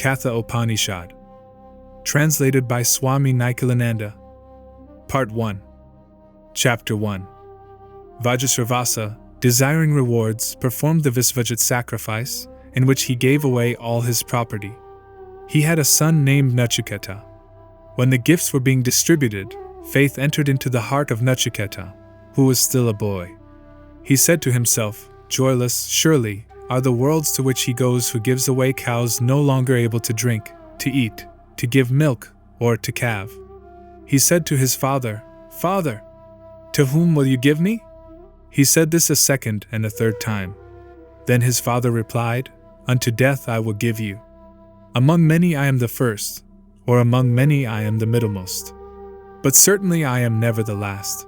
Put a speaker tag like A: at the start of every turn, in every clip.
A: Katha Upanishad. Translated by Swami Nikalananda. Part 1. Chapter 1. Vajrasravasa, desiring rewards, performed the Visvajit sacrifice, in which he gave away all his property. He had a son named Nachiketa. When the gifts were being distributed, faith entered into the heart of Nachiketa, who was still a boy. He said to himself, "Joyless, surely, are the worlds to which he goes who gives away cows no longer able to drink, to eat, to give milk, or to calve." He said to his father, "Father, to whom will you give me?" He said this a second and a third time. Then his father replied, "Unto death I will give you. Among many I am the first, or among many I am the middlemost. But certainly I am never the last.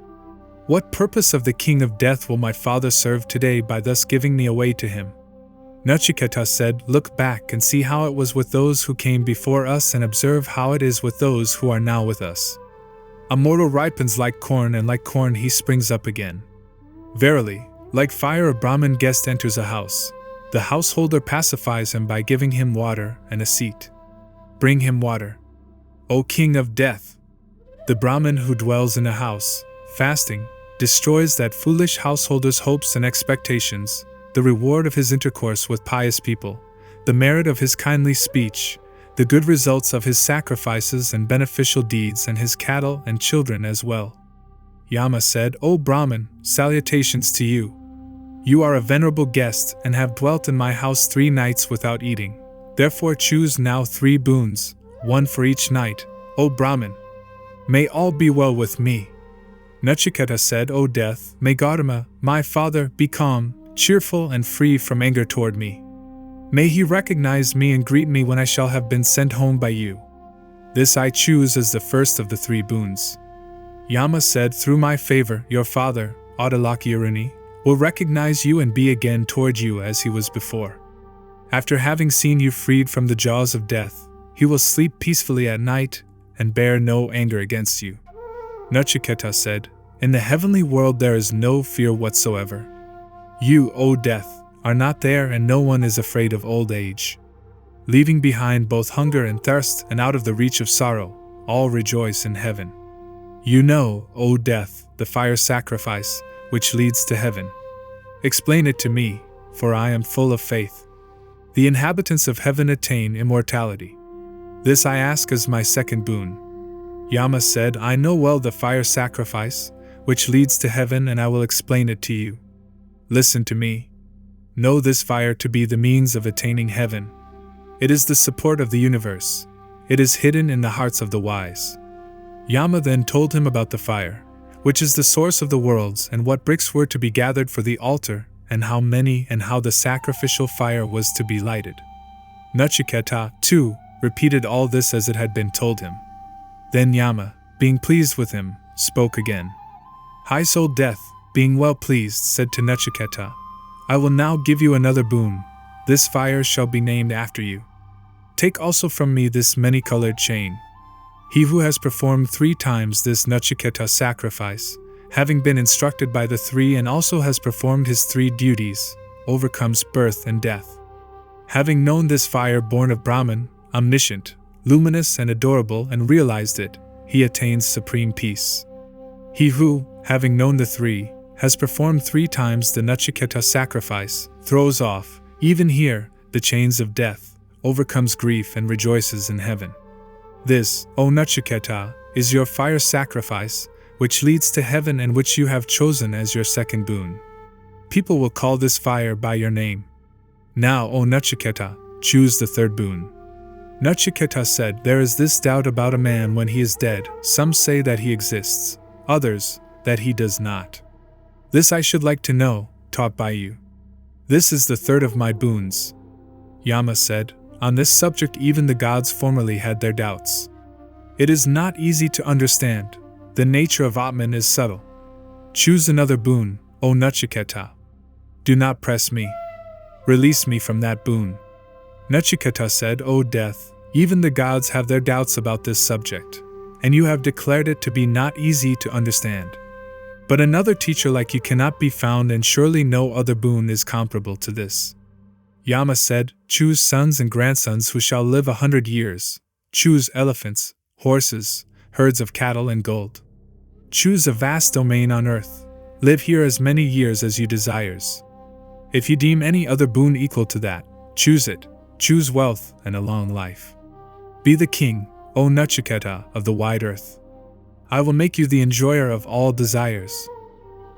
A: What purpose of the king of death will my father serve today by thus giving me away to him?" Nachiketa said, "Look back and see how it was with those who came before us, and observe how it is with those who are now with us. A mortal ripens like corn, and like corn he springs up again. Verily, like fire a Brahmin guest enters a house. The householder pacifies him by giving him water and a seat. Bring him water, O king of death." The Brahmin who dwells in a house, fasting, destroys that foolish householder's hopes and expectations, the reward of his intercourse with pious people, the merit of his kindly speech, the good results of his sacrifices and beneficial deeds, and his cattle and children as well. Yama said, "O Brahmin, salutations to you. You are a venerable guest and have dwelt in my house 3 nights without eating. Therefore choose now 3 boons, 1 for each night, O Brahmin. May all be well with me." Nachiketa said, "O death, may Gautama, my father, be calm, cheerful and free from anger toward me. May he recognize me and greet me when I shall have been sent home by you. This I choose as the first of the 3 boons." Yama said, "Through my favor, your father, Adalakyaruni, will recognize you and be again toward you as he was before. After having seen you freed from the jaws of death, he will sleep peacefully at night and bear no anger against you." Nachiketa said, "In the heavenly world there is no fear whatsoever. You, O death, are not there, and no one is afraid of old age. Leaving behind both hunger and thirst, and out of the reach of sorrow, all rejoice in heaven. You know, O death, the fire sacrifice, which leads to heaven. Explain it to me, for I am full of faith. The inhabitants of heaven attain immortality. This I ask as my second boon." Yama said, "I know well the fire sacrifice, which leads to heaven, and I will explain it to you. Listen to me. Know this fire to be the means of attaining heaven. It is the support of the universe. It is hidden in the hearts of the wise." Yama then told him about the fire, which is the source of the worlds, and what bricks were to be gathered for the altar, and how many, and how the sacrificial fire was to be lighted. Nachiketa, too, repeated all this as it had been told him. Then Yama, being pleased with him, spoke again. High-souled Death, being well pleased, said to Nachiketa, "I will now give you another boon. This fire shall be named after you. Take also from me this many-colored chain. He who has performed 3 times this Nachiketa sacrifice, having been instructed by the 3 and also has performed his 3 duties, overcomes birth and death. Having known this fire born of Brahman, omniscient, luminous and adorable, and realized it, he attains supreme peace. He who, having known the 3, has performed 3 times the Nachiketa sacrifice, throws off, even here, the chains of death, overcomes grief and rejoices in heaven. This, O Nachiketa, is your fire sacrifice, which leads to heaven and which you have chosen as your second boon. People will call this fire by your name. Now, O Nachiketa, choose the 3rd boon." Nachiketa said, "There is this doubt about a man when he is dead. Some say that he exists, others, that he does not. This I should like to know, taught by you. This is the 3rd of my boons." Yama said, "On this subject even the gods formerly had their doubts. It is not easy to understand. The nature of Atman is subtle. Choose another boon, O Nachiketa. Do not press me. Release me from that boon." Nachiketa said, "O death, even the gods have their doubts about this subject, and you have declared it to be not easy to understand. But another teacher like you cannot be found, and surely no other boon is comparable to this. Yama said, choose sons and grandsons who shall live 100 years. Choose elephants, horses, herds of cattle and gold. Choose a vast domain on earth. Live here as many years as you desires. If you deem any other boon equal to that, choose it. Choose wealth and a long life. Be the king, O Nachiketa, of the wide earth. I will make you the enjoyer of all desires.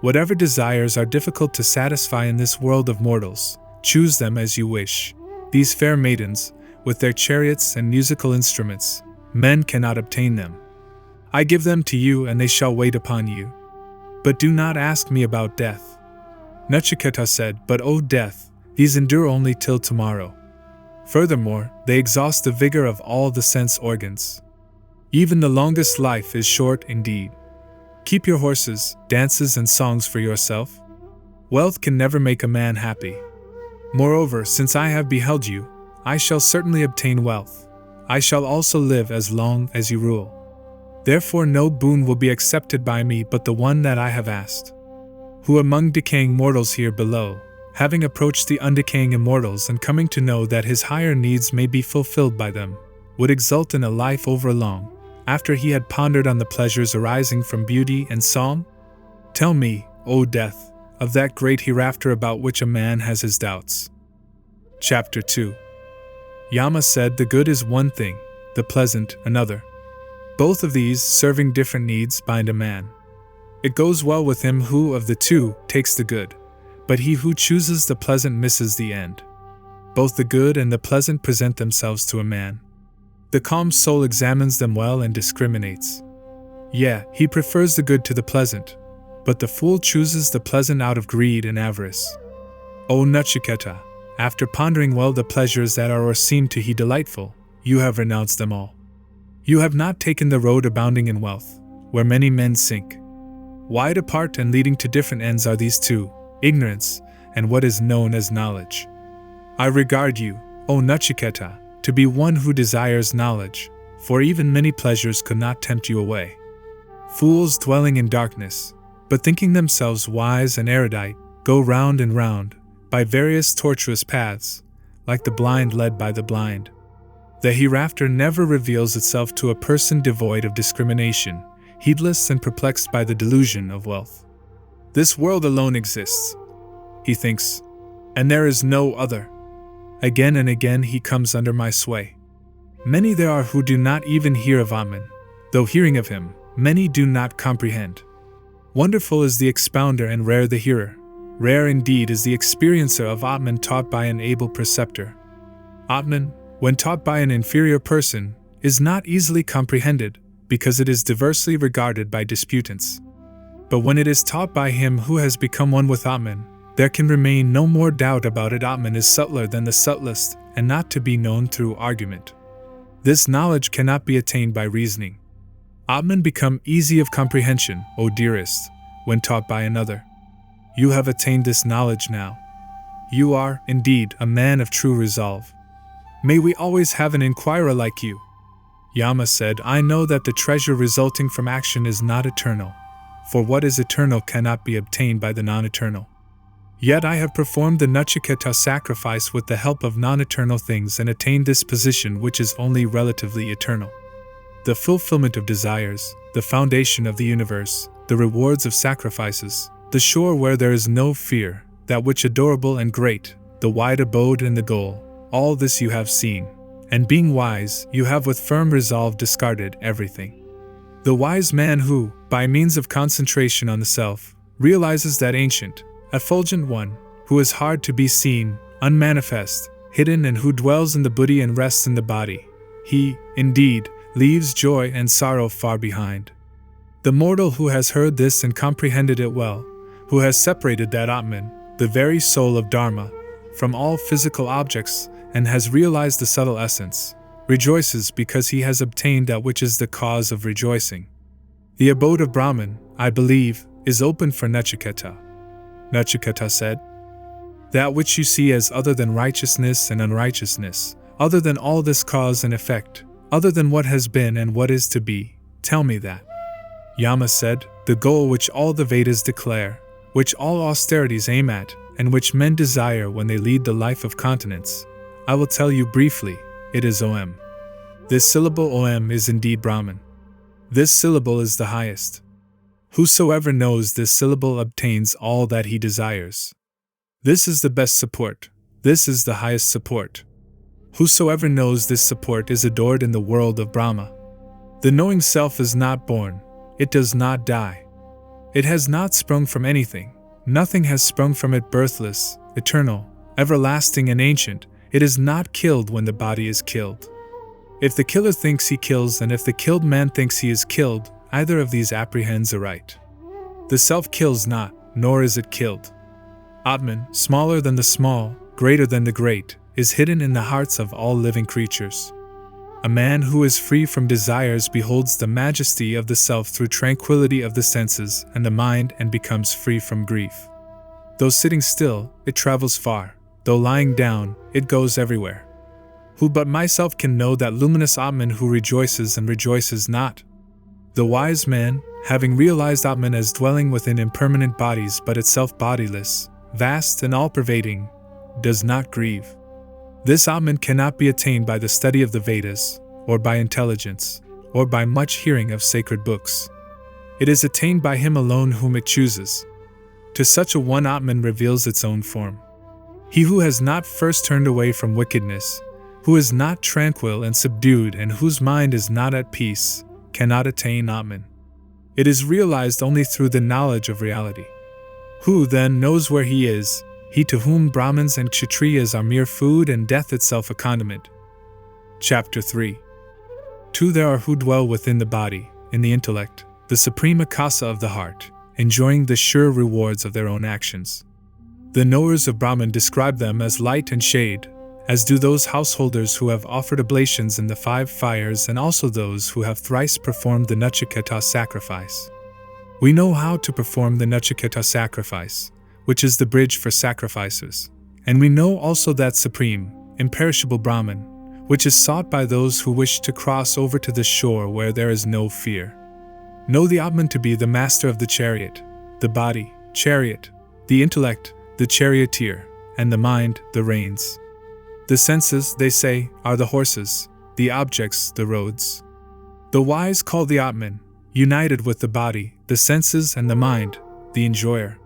A: Whatever desires are difficult to satisfy in this world of mortals, choose them as you wish. These fair maidens, with their chariots and musical instruments, men cannot obtain them. I give them to you and they shall wait upon you. But do not ask me about death. Nachiketa said, but O death, these endure only till tomorrow. Furthermore, they exhaust the vigor of all the sense organs. Even the longest life is short indeed. Keep your horses, dances and songs for yourself. Wealth can never make a man happy. Moreover, since I have beheld you, I shall certainly obtain wealth. I shall also live as long as you rule. Therefore no boon will be accepted by me but the one that I have asked. Who among decaying mortals here below, having approached the undecaying immortals and coming to know that his higher needs may be fulfilled by them, would exult in a life overlong, after he had pondered on the pleasures arising from beauty and song? Tell me, O death, of that great hereafter about which a man has his doubts. Chapter 2. Yama said, the good is one thing, the pleasant another. Both of these, serving different needs, bind a man. It goes well with him who of the two takes the good, but he who chooses the pleasant misses the end. Both the good and the pleasant present themselves to a man. The calm soul examines them well and discriminates. Yeah, he prefers the good to the pleasant, but the fool chooses the pleasant out of greed and avarice. O Nachiketa, after pondering well the pleasures that are or seem to he delightful, you have renounced them all. You have not taken the road abounding in wealth, where many men sink. Wide apart and leading to different ends are these two, ignorance and what is known as knowledge. I regard you, O Nachiketa, to be one who desires knowledge, for even many pleasures could not tempt you away. Fools dwelling in darkness, but thinking themselves wise and erudite, go round and round, by various tortuous paths, like the blind led by the blind. The hereafter never reveals itself to a person devoid of discrimination, heedless and perplexed by the delusion of wealth. This world alone exists, he thinks, and there is no other. Again and again he comes under my sway. Many there are who do not even hear of Atman, though hearing of him, many do not comprehend. Wonderful is the expounder and rare the hearer. Rare indeed is the experiencer of Atman taught by an able preceptor. Atman, when taught by an inferior person, is not easily comprehended, because it is diversely regarded by disputants. But when it is taught by him who has become one with Atman, there can remain no more doubt about it. Atman is subtler than the subtlest, and not to be known through argument. This knowledge cannot be attained by reasoning. Atman become easy of comprehension, O dearest, when taught by another. You have attained this knowledge now. You are, indeed, a man of true resolve. May we always have an inquirer like you. Yama said, I know that the treasure resulting from action is not eternal, for what is eternal cannot be obtained by the non-eternal. Yet I have performed the Nachiketa sacrifice with the help of non-eternal things and attained this position which is only relatively eternal. The fulfillment of desires, the foundation of the universe, the rewards of sacrifices, the shore where there is no fear, that which adorable and great, the wide abode and the goal, all this you have seen, and being wise, you have with firm resolve discarded everything. The wise man who, by means of concentration on the self, realizes that ancient, effulgent one, who is hard to be seen, unmanifest, hidden and who dwells in the buddhi and rests in the body, he, indeed, leaves joy and sorrow far behind. The mortal who has heard this and comprehended it well, who has separated that Atman, the very soul of Dharma, from all physical objects, and has realized the subtle essence, rejoices because he has obtained that which is the cause of rejoicing. The abode of Brahman, I believe, is open for Nachiketa. Nachiketa said, that which you see as other than righteousness and unrighteousness, other than all this cause and effect, other than what has been and what is to be, tell me that. Yama said, the goal which all the Vedas declare, which all austerities aim at, and which men desire when they lead the life of continence, I will tell you briefly, it is Om. This syllable Om is indeed Brahman. This syllable is the highest. Whosoever knows this syllable obtains all that he desires. This is the best support. This is the highest support. Whosoever knows this support is adored in the world of Brahma. The knowing self is not born. It does not die. It has not sprung from anything. Nothing has sprung from it birthless, eternal, everlasting and ancient. It is not killed when the body is killed. If the killer thinks he kills and if the killed man thinks he is killed, either of these apprehends aright. The self kills not, nor is it killed. Atman, smaller than the small, greater than the great, is hidden in the hearts of all living creatures. A man who is free from desires beholds the majesty of the self through tranquility of the senses and the mind and becomes free from grief. Though sitting still, it travels far. Though lying down, it goes everywhere. Who but myself can know that luminous Atman who rejoices and rejoices not? The wise man, having realized Atman as dwelling within impermanent bodies but itself bodiless, vast and all-pervading, does not grieve. This Atman cannot be attained by the study of the Vedas, or by intelligence, or by much hearing of sacred books. It is attained by him alone whom it chooses. To such a one Atman reveals its own form. He who has not first turned away from wickedness, who is not tranquil and subdued and whose mind is not at peace, cannot attain Atman. It is realized only through the knowledge of reality. Who then knows where he is, he to whom Brahmins and Kshatriyas are mere food and death itself a condiment. Chapter 3. 2. There are who dwell within the body, in the intellect, the supreme akasa of the heart, enjoying the sure rewards of their own actions. The knowers of Brahman describe them as light and shade, as do those householders who have offered oblations in the 5 fires and also those who have thrice performed the Nachiketa sacrifice. We know how to perform the Nachiketa sacrifice, which is the bridge for sacrifices, and we know also that supreme, imperishable Brahman, which is sought by those who wish to cross over to the shore where there is no fear. Know the Atman to be the master of the chariot, the body, chariot, the intellect, the charioteer, and the mind, the reins. The senses, they say, are the horses, the objects, the roads. The wise call the Atman, united with the body, the senses, and the mind, the enjoyer.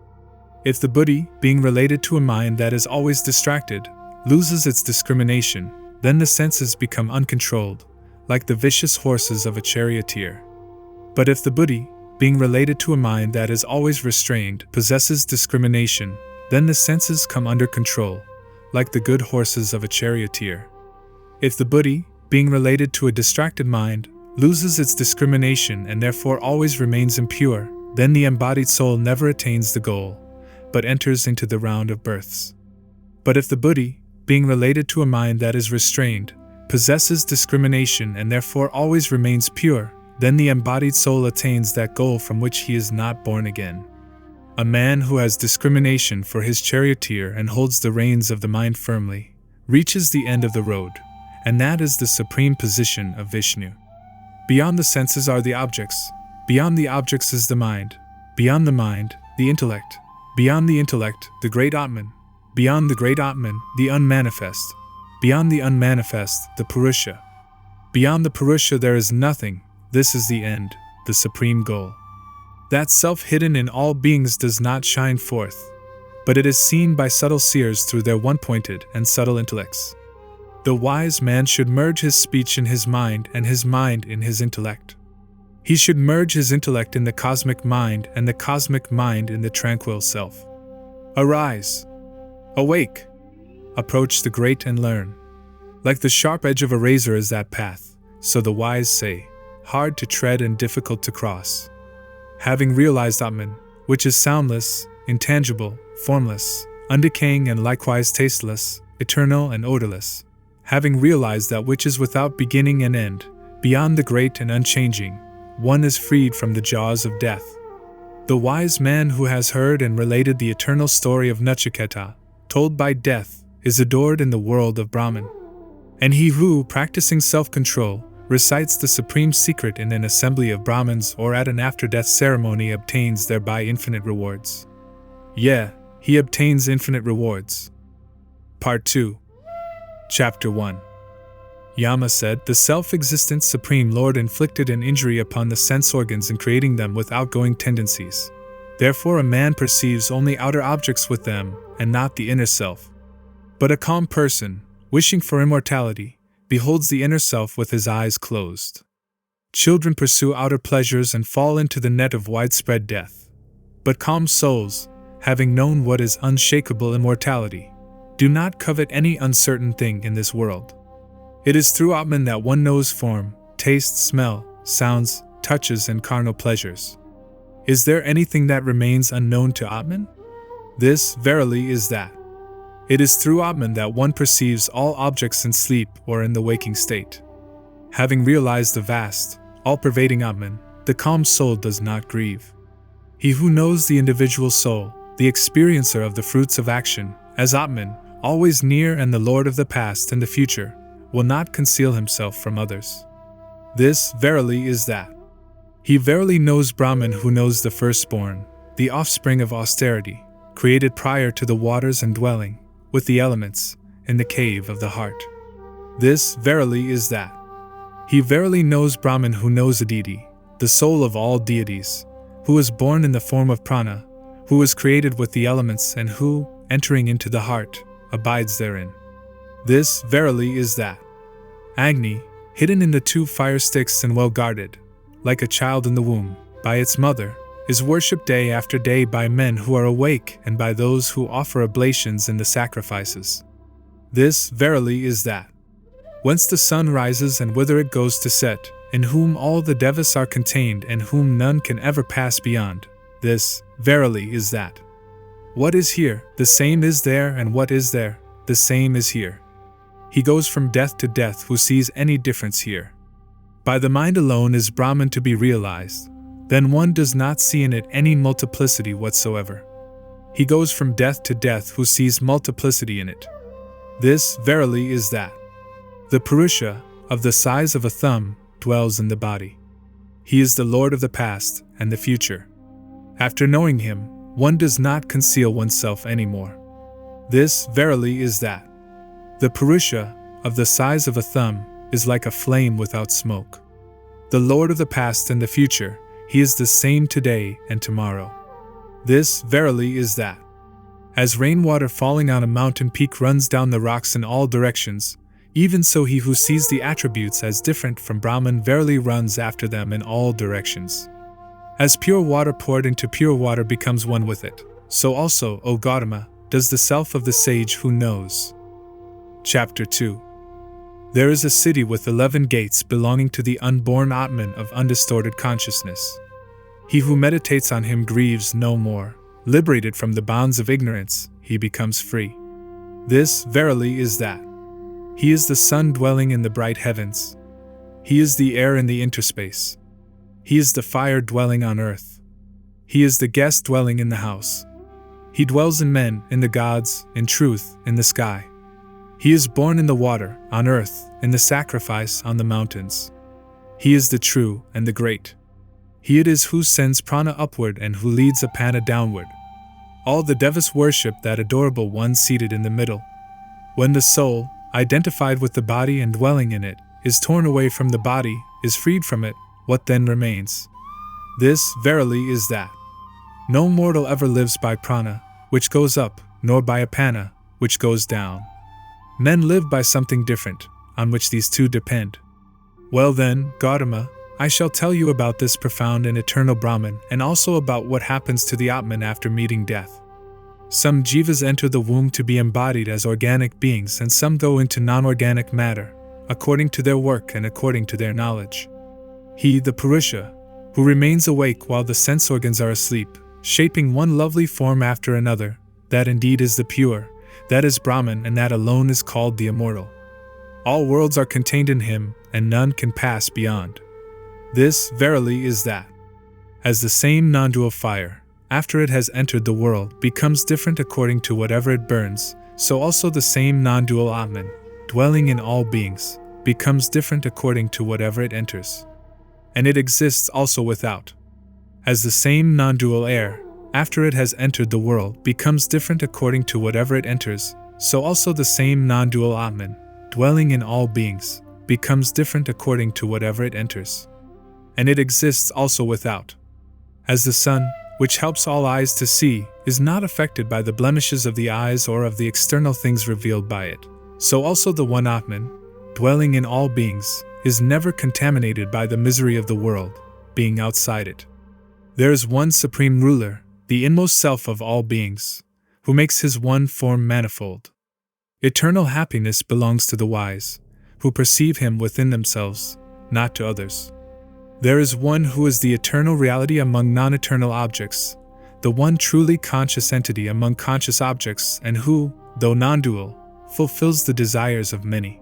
A: If the buddhi, being related to a mind that is always distracted, loses its discrimination, then the senses become uncontrolled, like the vicious horses of a charioteer. But if the buddhi, being related to a mind that is always restrained, possesses discrimination, then the senses come under control, like the good horses of a charioteer. If the buddhi, being related to a distracted mind, loses its discrimination and therefore always remains impure, then the embodied soul never attains the goal, but enters into the round of births. But if the buddhi, being related to a mind that is restrained, possesses discrimination and therefore always remains pure, then the embodied soul attains that goal from which he is not born again. A man who has discrimination for his charioteer and holds the reins of the mind firmly, reaches the end of the road, and that is the supreme position of Vishnu. Beyond the senses are the objects, beyond the objects is the mind, beyond the mind, the intellect, beyond the intellect, the great Atman, beyond the great Atman, the unmanifest, beyond the unmanifest, the Purusha. Beyond the Purusha there is nothing, this is the end, the supreme goal. That self hidden in all beings does not shine forth, but it is seen by subtle seers through their one-pointed and subtle intellects. The wise man should merge his speech in his mind and his mind in his intellect. He should merge his intellect in the cosmic mind and the cosmic mind in the tranquil self. Arise! Awake! Approach the great and learn. Like the sharp edge of a razor is that path, so the wise say, hard to tread and difficult to cross. Having realized Atman, which is soundless, intangible, formless, undecaying and likewise tasteless, eternal and odorless, having realized that which is without beginning and end, beyond the great and unchanging, one is freed from the jaws of death. The wise man who has heard and related the eternal story of Nachiketa, told by death, is adored in the world of Brahman. And he who, practicing self-control, recites the supreme secret in an assembly of Brahmins or at an after-death ceremony obtains thereby infinite rewards. Yea, he obtains infinite rewards. Part 2. Chapter 1. Yama said, the self-existent Supreme Lord inflicted an injury upon the sense organs in creating them with outgoing tendencies. Therefore a man perceives only outer objects with them, and not the inner self. But a calm person, wishing for immortality, beholds the inner self with his eyes closed. Children pursue outer pleasures and fall into the net of widespread death. But calm souls, having known what is unshakable immortality, do not covet any uncertain thing in this world. It is through Atman that one knows form, taste, smell, sounds, touches, and carnal pleasures. Is there anything that remains unknown to Atman? This, verily, is that. It is through Atman that one perceives all objects in sleep or in the waking state. Having realized the vast, all-pervading Atman, the calm soul does not grieve. He who knows the individual soul, the experiencer of the fruits of action, as Atman, always near and the Lord of the past and the future, will not conceal himself from others. This, verily, is that. He verily knows Brahman who knows the firstborn, the offspring of austerity, created prior to the waters and dwelling, with the elements, in the cave of the heart. This, verily, is that. He verily knows Brahman who knows Aditi, the soul of all deities, who was born in the form of prana, who was created with the elements and who, entering into the heart, abides therein. This, verily, is that. Agni, hidden in the 2 fire sticks and well guarded, like a child in the womb, by its mother, is worshipped day after day by men who are awake and by those who offer oblations in the sacrifices. This, verily, is that. Whence the sun rises and whither it goes to set, in whom all the devas are contained and whom none can ever pass beyond. This, verily, is that. What is here, the same is there, and what is there, the same is here. He goes from death to death who sees any difference here. By the mind alone is Brahman to be realized, then one does not see in it any multiplicity whatsoever. He goes from death to death who sees multiplicity in it. This, verily, is that. The Purusha, of the size of a thumb, dwells in the body. He is the Lord of the past and the future. After knowing him, one does not conceal oneself anymore. This, verily, is that. The Purusha, of the size of a thumb, is like a flame without smoke. The Lord of the past and the future, he is the same today and tomorrow. This, verily, is that. As rainwater falling on a mountain peak runs down the rocks in all directions, even so he who sees the attributes as different from Brahman verily runs after them in all directions. As pure water poured into pure water becomes one with it, so also, O Gautama, does the self of the sage who knows. Chapter 2. There is a city with 11 gates belonging to the unborn Atman of undistorted consciousness. He who meditates on him grieves no more. Liberated from the bonds of ignorance, he becomes free. This, verily, is that. He is the sun dwelling in the bright heavens. He is the air in the interspace. He is the fire dwelling on earth. He is the guest dwelling in the house. He dwells in men, in the gods, in truth, in the sky. He is born in the water, on earth, in the sacrifice, on the mountains. He is the true and the great. He it is who sends prana upward and who leads apana downward. All the devas worship that adorable one seated in the middle. When the soul, identified with the body and dwelling in it, is torn away from the body, is freed from it, what then remains? This, verily, is that. No mortal ever lives by prana, which goes up, nor by apana, which goes down. Men live by something different, on which these two depend. Well then, Gautama, I shall tell you about this profound and eternal Brahman, and also about what happens to the Atman after meeting death. Some jivas enter the womb to be embodied as organic beings, and some go into non-organic matter, according to their work and according to their knowledge. He, the Purusha, who remains awake while the sense organs are asleep, shaping one lovely form after another, that indeed is the pure, that is Brahman, and that alone is called the immortal. All worlds are contained in him, and none can pass beyond. This, verily, is that. As the same non-dual fire, after it has entered the world, becomes different according to whatever it burns, so also the same non-dual Atman, dwelling in all beings, becomes different according to whatever it enters. And it exists also without. As the same non-dual air, after it has entered the world, becomes different according to whatever it enters, so also the same non-dual Atman, dwelling in all beings, becomes different according to whatever it enters. And it exists also without. As the sun, which helps all eyes to see, is not affected by the blemishes of the eyes or of the external things revealed by it, so also the one Atman, dwelling in all beings, is never contaminated by the misery of the world, being outside it. There is one supreme ruler, the inmost self of all beings, who makes his one form manifold. Eternal happiness belongs to the wise, who perceive him within themselves, not to others. There is one who is the eternal reality among non-eternal objects, the one truly conscious entity among conscious objects, and who, though non-dual, fulfills the desires of many.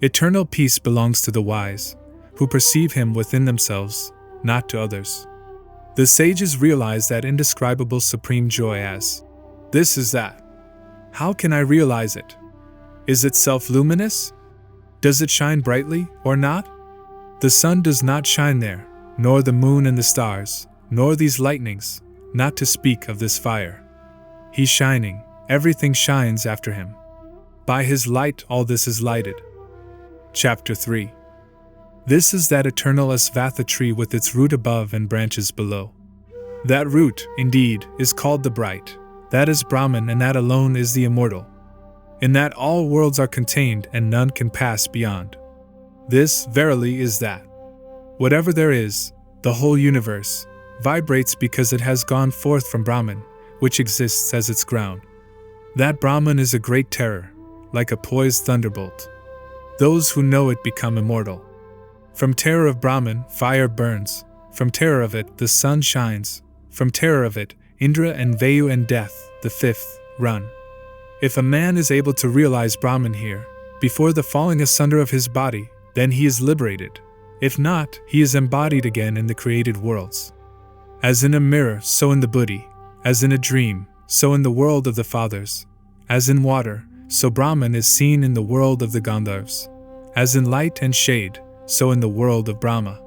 A: Eternal peace belongs to the wise, who perceive him within themselves, not to others. The sages realize that indescribable supreme joy as, this is that. How can I realize it? Is it self-luminous? Does it shine brightly or not? The sun does not shine there, nor the moon and the stars, nor these lightnings, not to speak of this fire. He's shining, everything shines after him. By his light all this is lighted. Chapter 3. This is that eternal Asvatha tree with its root above and branches below. That root, indeed, is called the bright. That is Brahman, and that alone is the immortal. In that all worlds are contained and none can pass beyond. This, verily, is that. Whatever there is, the whole universe, vibrates because it has gone forth from Brahman, which exists as its ground. That Brahman is a great terror, like a poised thunderbolt. Those who know it become immortal. From terror of Brahman, fire burns. From terror of it, the sun shines. From terror of it, Indra and Vayu and death, the fifth, run. If a man is able to realize Brahman here, before the falling asunder of his body, then he is liberated. If not, he is embodied again in the created worlds. As in a mirror, so in the buddhi. As in a dream, so in the world of the fathers. As in water, so Brahman is seen in the world of the Gandharvas. As in light and shade, so in the world of Brahma.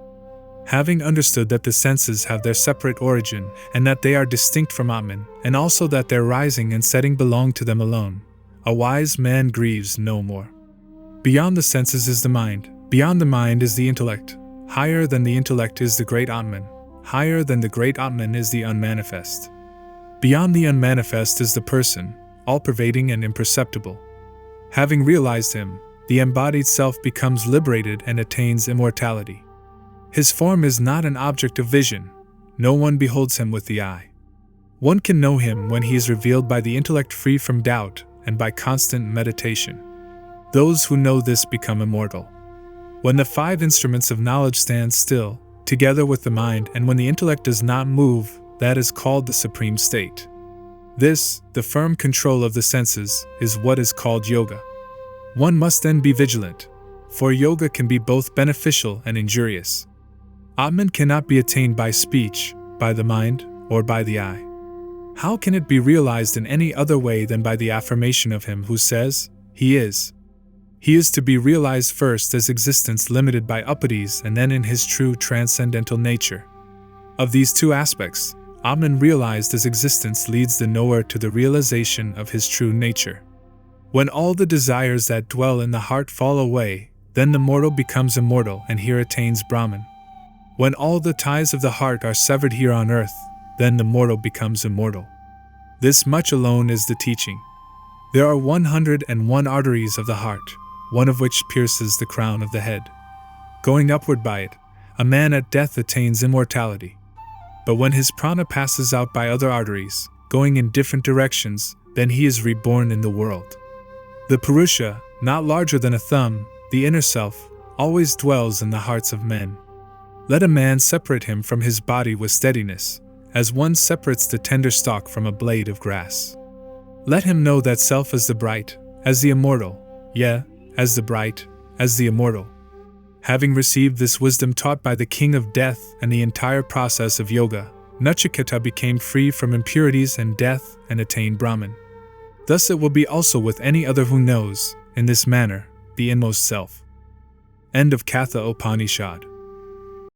A: Having understood that the senses have their separate origin, and that they are distinct from Atman, and also that their rising and setting belong to them alone, a wise man grieves no more. Beyond the senses is the mind, beyond the mind is the intellect, higher than the intellect is the great Atman, higher than the great Atman is the unmanifest. Beyond the unmanifest is the person, all-pervading and imperceptible. Having realized him, the embodied self becomes liberated and attains immortality. His form is not an object of vision. No one beholds him with the eye. One can know him when he is revealed by the intellect free from doubt and by constant meditation. Those who know this become immortal. When the five instruments of knowledge stand still, together with the mind, and when the intellect does not move, that is called the supreme state. This, the firm control of the senses, is what is called yoga. One must then be vigilant, for yoga can be both beneficial and injurious. Atman cannot be attained by speech, by the mind, or by the eye. How can it be realized in any other way than by the affirmation of him who says, he is? He is to be realized first as existence limited by upadhis and then in his true transcendental nature. Of these two aspects, Atman realized as existence leads the knower to the realization of his true nature. When all the desires that dwell in the heart fall away, then the mortal becomes immortal and here attains Brahman. When all the ties of the heart are severed here on earth, then the mortal becomes immortal. This much alone is the teaching. There are 101 arteries of the heart, one of which pierces the crown of the head. Going upward by it, a man at death attains immortality. But when his prana passes out by other arteries, going in different directions, then he is reborn in the world. The Purusha, not larger than a thumb, the inner self, always dwells in the hearts of men. Let a man separate him from his body with steadiness, as one separates the tender stalk from a blade of grass. Let him know that self as the bright, as the immortal, yea, as the bright, as the immortal. Having received this wisdom taught by the king of death and the entire process of yoga, Nachiketa became free from impurities and death and attained Brahman. Thus it will be also with any other who knows, in this manner, the inmost self. End of Katha Upanishad.